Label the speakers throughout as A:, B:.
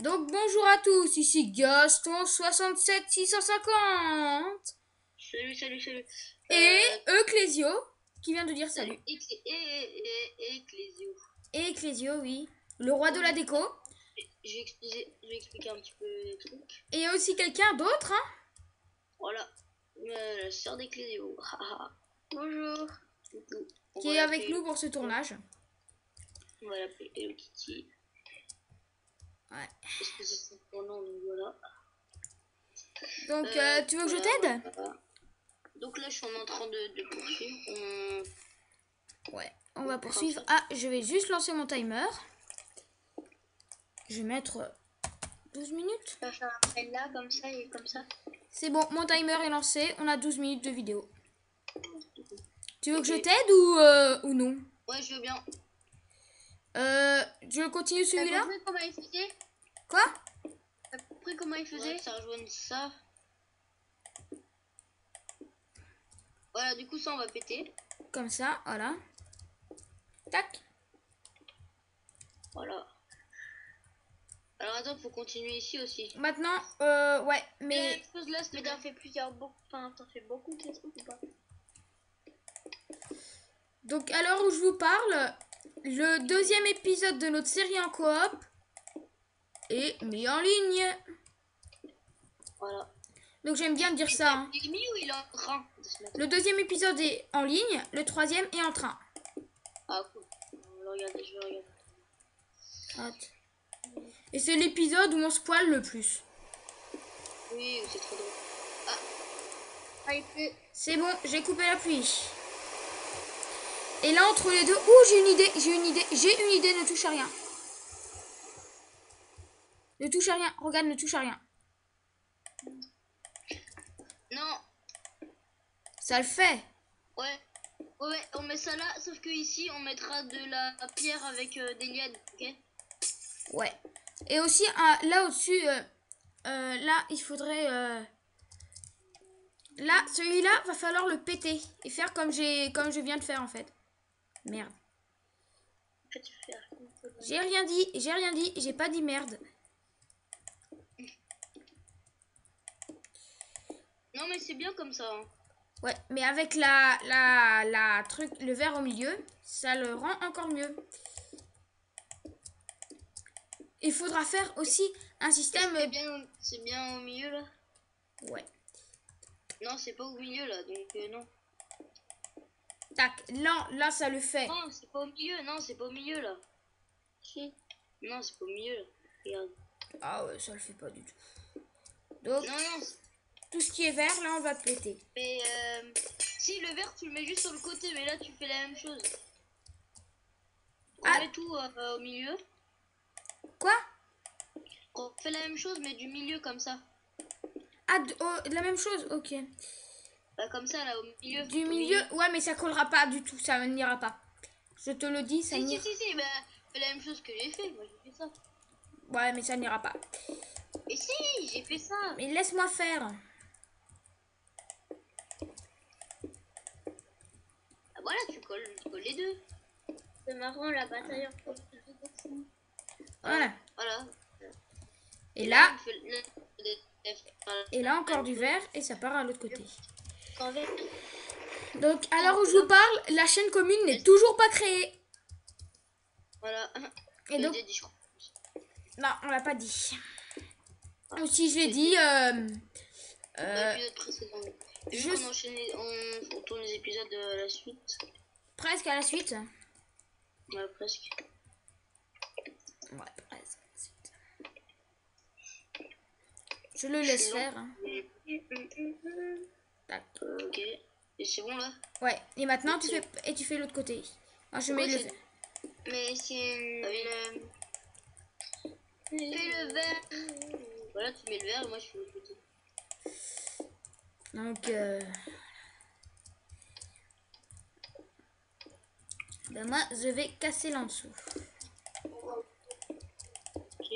A: Donc bonjour à tous, ici Gaston 67 650
B: Salut.
A: et Ecclésio qui vient de dire salut.
B: Ecclésio.
A: Et Ecclésio, oui, le roi de la déco.
B: Je vais expliquer un petit peu les trucs.
A: Et aussi quelqu'un d'autre, hein.
B: Voilà, la sœur d'Ecclésio. Bonjour.
A: Qui est avec nous pour ce tournage.
B: On va l'appeler Hello Kitty.
A: Ouais.
B: Parce que c'est son prénom, donc voilà.
A: Donc tu veux que je t'aide?
B: Voilà. Donc là, je suis en train de poursuivre.
A: Ouais, on va poursuivre. Ah, je vais juste lancer mon timer. Je vais mettre 12 minutes.
B: Je vais faire un là, comme ça et comme ça.
A: C'est bon, mon timer est lancé. On a 12 minutes de vidéo. Tu veux que je t'aide ou non?
B: Ouais, je veux bien.
A: Je continue celui-là?
B: T'as compris comment il faisait?
A: Quoi?
B: T'as compris comment il faisait? Ouais, ça rejoint ça. Voilà, du coup, ça, on va péter.
A: Comme ça, voilà. Tac.
B: Voilà. Alors attends, faut continuer ici aussi.
A: Maintenant, ouais, mais...
B: Là, mais t'en fais plusieurs, t'en fais beaucoup de trucs ou pas?
A: Donc, à l'heure où je vous parle, le deuxième épisode de notre série en coop est mis en ligne.
B: Voilà.
A: Donc, j'aime bien dire ça. Hein.
B: Il est mis ou il est en train de se mettre?
A: Le deuxième épisode est en ligne, le troisième est en train.
B: Ah, cool. Je vais regarder.
A: Hâte. Et c'est l'épisode où on se poile le plus.
B: Oui, c'est trop drôle. Ah, il pleut.
A: C'est bon, j'ai coupé la pluie. Et là, entre les deux... j'ai une idée, ne touche à rien. Ne touche à rien, regarde, ne touche à rien.
B: Non.
A: Ça le fait.
B: Ouais, on met ça là, sauf que ici, on mettra de la pierre avec des lianes, ok?
A: Ouais. Et aussi, là au-dessus, là, il faudrait... Là, celui-là, va falloir le péter. Et faire comme je viens de faire, en fait. Merde. J'ai rien dit, j'ai pas dit merde.
B: Non, mais c'est bien comme ça. Hein.
A: Ouais, mais avec le verre au milieu, ça le rend encore mieux. Il faudra faire aussi un système...
B: C'est bien au milieu, là?
A: Ouais.
B: Non, c'est pas au milieu, là, donc non.
A: Tac, là, ça le fait.
B: Non, c'est pas au milieu, là. Si. Non, c'est pas au milieu, là. Regarde.
A: Ah ouais, ça le fait pas du tout. Donc,
B: non.
A: Tout ce qui est vert, là, on va péter.
B: Mais, si, le vert, tu le mets juste sur le côté, mais là, tu fais la même chose. On met tout au milieu.
A: Quoi?
B: On fait la même chose, mais du milieu, comme ça.
A: Ah, la même chose? Ok.
B: Bah, comme ça, là, au milieu.
A: Du milieu? Ouais, mais ça collera pas du tout, ça n'ira pas. Je te le dis, ça n'ira pas.
B: Si, bah, fais la même chose que j'ai fait, moi, j'ai fait ça.
A: Ouais, mais ça n'ira pas.
B: Mais si, j'ai fait ça.
A: Mais laisse-moi faire.
B: Ah, voilà, tu colles les deux. C'est marrant, la bataille entre les deux.
A: Voilà.
B: Voilà.
A: Et là... Et là, encore du vert, et ça part à l'autre côté. Donc, à l'heure où je vous parle, la chaîne commune n'est toujours pas créée.
B: Voilà.
A: Et donc... Non, on l'a pas dit. Ou si je l'ai dit...
B: on tourne les épisodes à la suite.
A: Presque à la suite.
B: Ouais, presque.
A: Ouais, presque. Je le laisse faire. Hein. Tac.
B: Ok. Et c'est bon là?
A: Ouais. Et maintenant tu fais l'autre côté. Moi je mets le vert.
B: Mais c'est fais le vert. Voilà, tu mets le vert et moi je fais l'autre côté.
A: Donc ben moi je vais casser l'en dessous.
B: Ok.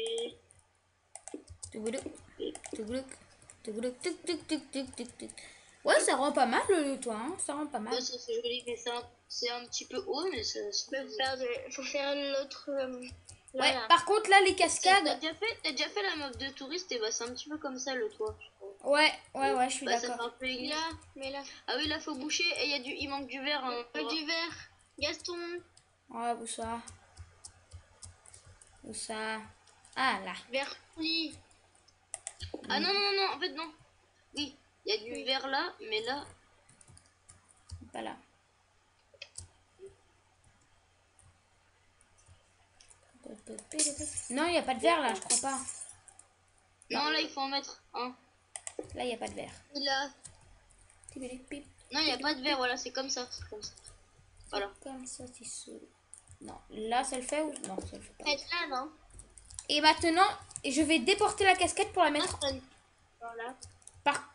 A: Ouais, ça rend pas mal le toit, hein. Ça rend pas mal.
B: Ouais, ça c'est joli, mais c'est un petit peu haut, mais ça. Faut faire l'autre. Là,
A: Ouais,
B: là.
A: par contre, là, les
B: T'as
A: cascades...
B: déjà fait la meuf de touriste, et bah c'est un petit peu comme ça le toit.
A: Ouais, je suis
B: Bah ça fait
A: d'accord.
B: un peu église. Là, mais là. Ah oui, là faut boucher et il manque du verre. Hein. Du verre. Gaston.
A: Ouais, où ça? Où ça? Ah, là.
B: Verre poli. Ah non, non, non, en fait non. Oui, il y a du verre là, mais là.
A: Pas là. Non, il n'y a pas de verre, là, je crois pas.
B: Non, là il faut en mettre un.
A: Là, il n'y a pas de verre.
B: Là. Non, il n'y a pas de verre, voilà, c'est comme ça. Voilà.
A: Comme ça, c'est sûr. Non, là, ça le fait ou... Non, ça le fait pas.
B: Là, non.
A: Et maintenant, je vais déporter la casquette pour la mettre...
B: Voilà.
A: Par...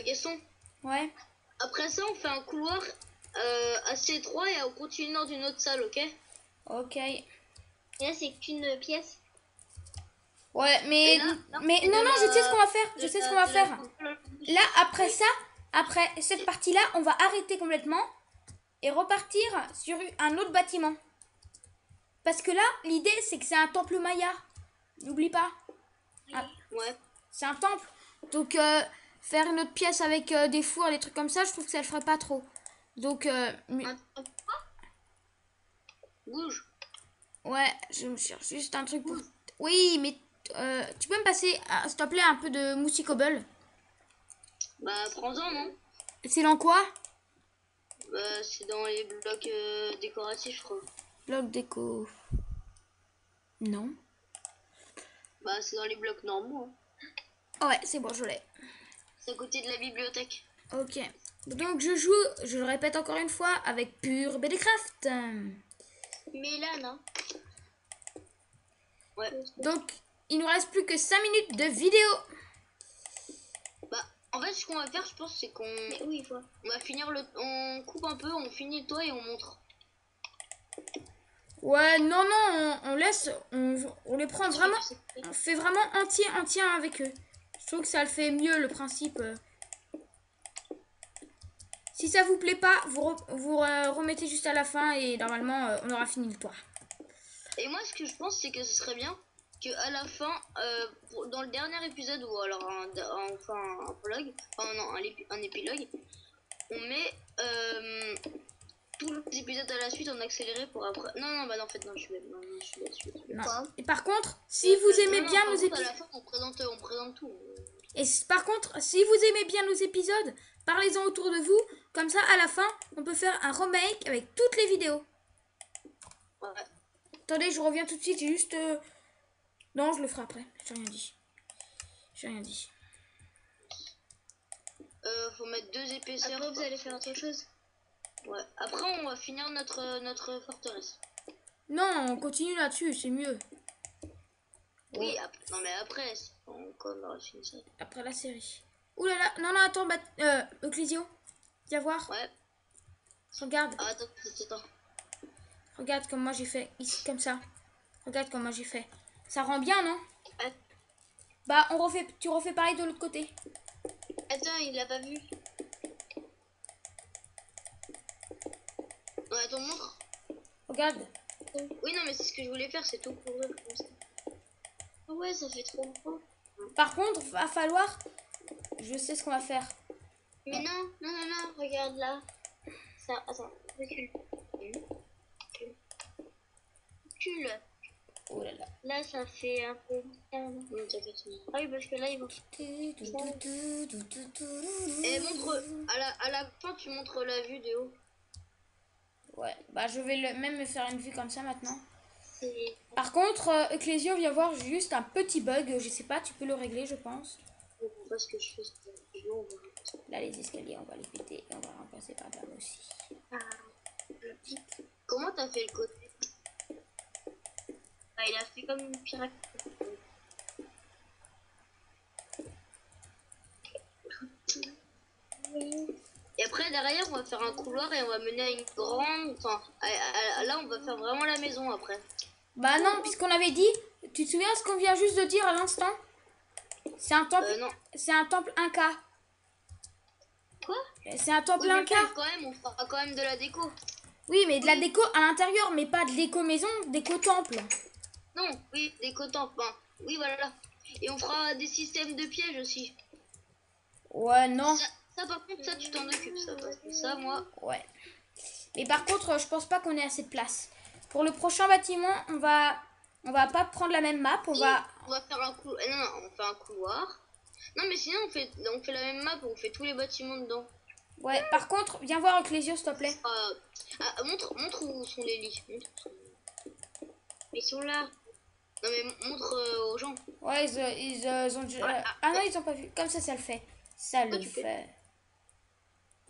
B: Gaston.
A: Ouais.
B: Après ça, on fait un couloir assez étroit et on continue dans une autre salle, ok?
A: Ok.
B: Et là, c'est qu'une pièce.
A: Ouais, mais... mais non, non, je sais ce qu'on va faire. Je sais ce qu'on va faire. Là, après ça, après cette partie-là, on va arrêter complètement et repartir sur un autre bâtiment. Parce que là, l'idée, c'est que c'est un temple maya. N'oublie pas. Ah,
B: Ouais.
A: c'est un temple. Donc, faire une autre pièce avec des fours, des trucs comme ça, je trouve que ça le ferait pas trop. Donc,
B: Bouge.
A: ouais, je me cherche juste un truc pour... Oui, mais tu peux me passer, s'il te plaît, un peu de moussicobble?
B: Bah, prends-en, non?
A: C'est dans quoi?
B: Bah, c'est dans les blocs décoratifs, je crois.
A: Bloc déco. Non.
B: Bah, c'est dans les blocs normaux. Hein.
A: Ouais, c'est bon, je l'ai.
B: C'est à côté de la bibliothèque.
A: Ok. Donc, je joue, je le répète encore une fois, avec Pure BDcraft.
B: Mais là, non. Ouais.
A: Donc, il nous reste plus que 5 minutes de vidéo.
B: Bah, en fait, ce qu'on va faire, je pense, c'est qu'on... Oui, on va finir le... On coupe un peu, on finit le toit et on montre.
A: Ouais, non, non, on laisse, on les prend vraiment, on fait vraiment entier avec eux. Je trouve que ça le fait mieux, le principe. Si ça vous plaît pas, vous remettez juste à la fin et normalement, on aura fini le toit.
B: Et moi, ce que je pense, c'est que ce serait bien qu'à la fin, dans le dernier épisode, ou alors un prologue, enfin non, un épilogue, on met tous les épisodes à la suite en accéléré pour après... Non, non, bah non, en fait, non, je suis bête.
A: Non. Et par contre, si vous aimez bien nos épisodes...
B: À la fin, on présente tout.
A: Et par contre, si vous aimez bien nos épisodes, parlez-en autour de vous. Comme ça, à la fin, on peut faire un remake avec toutes les vidéos.
B: Ouais.
A: Attendez, je reviens tout de suite. J'ai juste... Non, je le ferai après. J'ai rien dit. J'ai rien dit.
B: Faut mettre 2 épaisseurs. Après, vous allez faire autre chose. Ouais. Après, on va finir notre forteresse.
A: Non, on continue là-dessus, c'est mieux.
B: Oui, non mais après, on aura fini ça.
A: Après la série. Ouh là là, non, non, attends, Ecclésio, viens voir.
B: Ouais.
A: Regarde.
B: Ah, attends.
A: Regarde comme moi j'ai fait, ici, comme ça. Regarde comment j'ai fait. Ça rend bien, non?
B: Ouais.
A: Bah, tu refais pareil de l'autre côté.
B: Attends, il l'a pas vu. Ouais, attends, montre.
A: Regarde.
B: Oui, non, mais c'est ce que je voulais faire, c'est tout couvrir comme ça. Oh ouais, ça fait trop beau.
A: Par contre, va falloir... Je sais ce qu'on va faire.
B: Mais non, regarde là. Ça, attends, recule. Recule.
A: Oh là là.
B: Là, ça fait un peu... Ah oui, parce que là, ils vont... Et montre... À la fin, tu montres la vue de haut.
A: Ouais, bah je vais même me faire une vue comme ça maintenant.
B: C'est...
A: Par contre, Ecclésio vient voir juste un petit bug. Je sais pas, tu peux le régler, je pense.
B: Je comprends pas ce que je fais.
A: Là, les escaliers, on va les péter et on va remplacer par là aussi.
B: Ah, comment t'as fait le côté? Ah, il a fait comme une pirate. Et après, derrière, on va faire un couloir et on va mener à une grande... Enfin, là, on va faire vraiment la maison après.
A: Bah non, puisqu'on avait dit... Tu te souviens ce qu'on vient juste de dire à l'instant? C'est un temple...
B: Non.
A: C'est un temple Inca.
B: Quoi?
A: C'est un temple Inca.
B: Quand même, on fera quand même de la déco.
A: Oui, mais de la déco à l'intérieur, mais pas de déco maison, déco temple.
B: Non, oui, des cotons. Enfin, oui, voilà. Et on fera des systèmes de pièges aussi.
A: Ouais, non.
B: Ça, par contre, ça, tu t'en occupes, ça. Parce que ça, moi...
A: Ouais. Mais par contre, je pense pas qu'on ait assez de place. Pour le prochain bâtiment, on va pas prendre la même map. On va
B: faire un couloir. Non, non, on fait un couloir. Non, mais sinon, on fait la même map, on fait tous les bâtiments dedans.
A: Ouais, par contre, viens voir Ecclesio, s'il te plaît.
B: Montre où sont les lits. Ils sont là. Non, mais montre aux gens.
A: Ouais, ils ont déjà... Ah non, ils ont pas vu. Comme ça le fait. Ça le fait.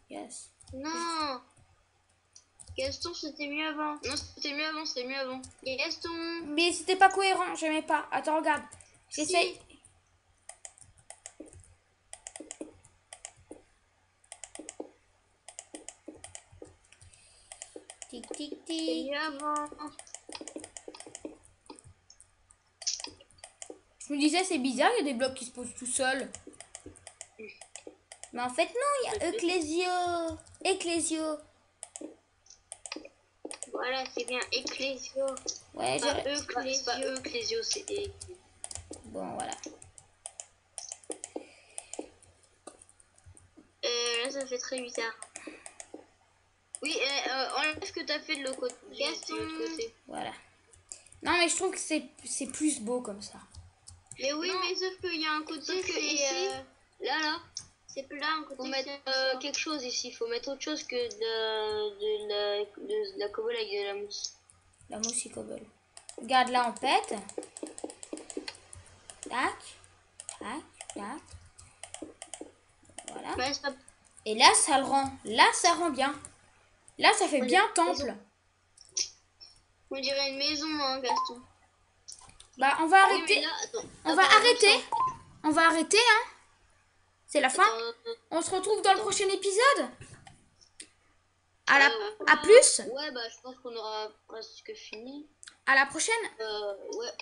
A: Yes.
B: Non. Gaston, c'était mieux avant. Non, c'était mieux avant. Gaston.
A: Mais c'était pas cohérent, j'aimais pas. Attends, regarde. J'essaye.
B: Si.
A: Tic, tic,
B: C'était
A: tic.
B: mieux avant.
A: Je me disais, c'est bizarre, il y a des blocs qui se posent tout seuls. Mais en fait, non, il y a Ecclesio. Ecclesio.
B: Voilà, c'est bien Ecclesio.
A: Ouais, j'ai...
B: C'est pas Ecclesio, c'est...
A: Bon, voilà.
B: Là, ça fait très bizarre. Oui, enlève ce que t'as fait de l'autre côté.
A: Voilà. Non, mais je trouve que c'est plus beau comme ça.
B: Mais oui, non. Mais sauf qu'il y a un côté, c'est ici. Là. C'est plat, un côté. Faut mettre quelque chose ici. Faut mettre autre chose que de la cobble avec de la mousse.
A: La mousse et cobble. Regarde, là, on pète. Tac. Tac. Tac. Voilà.
B: Bah, pas...
A: Et là, ça le rend. Là, ça rend bien. Là, ça fait bien temple.
B: On dirait une maison, hein, Gaston.
A: Bah, on va arrêter.
B: Là,
A: on va arrêter. On va arrêter, hein. C'est la fin. On se retrouve dans le prochain épisode. À plus.
B: Ouais, bah, je pense qu'on aura presque fini.
A: À la prochaine.
B: Ouais.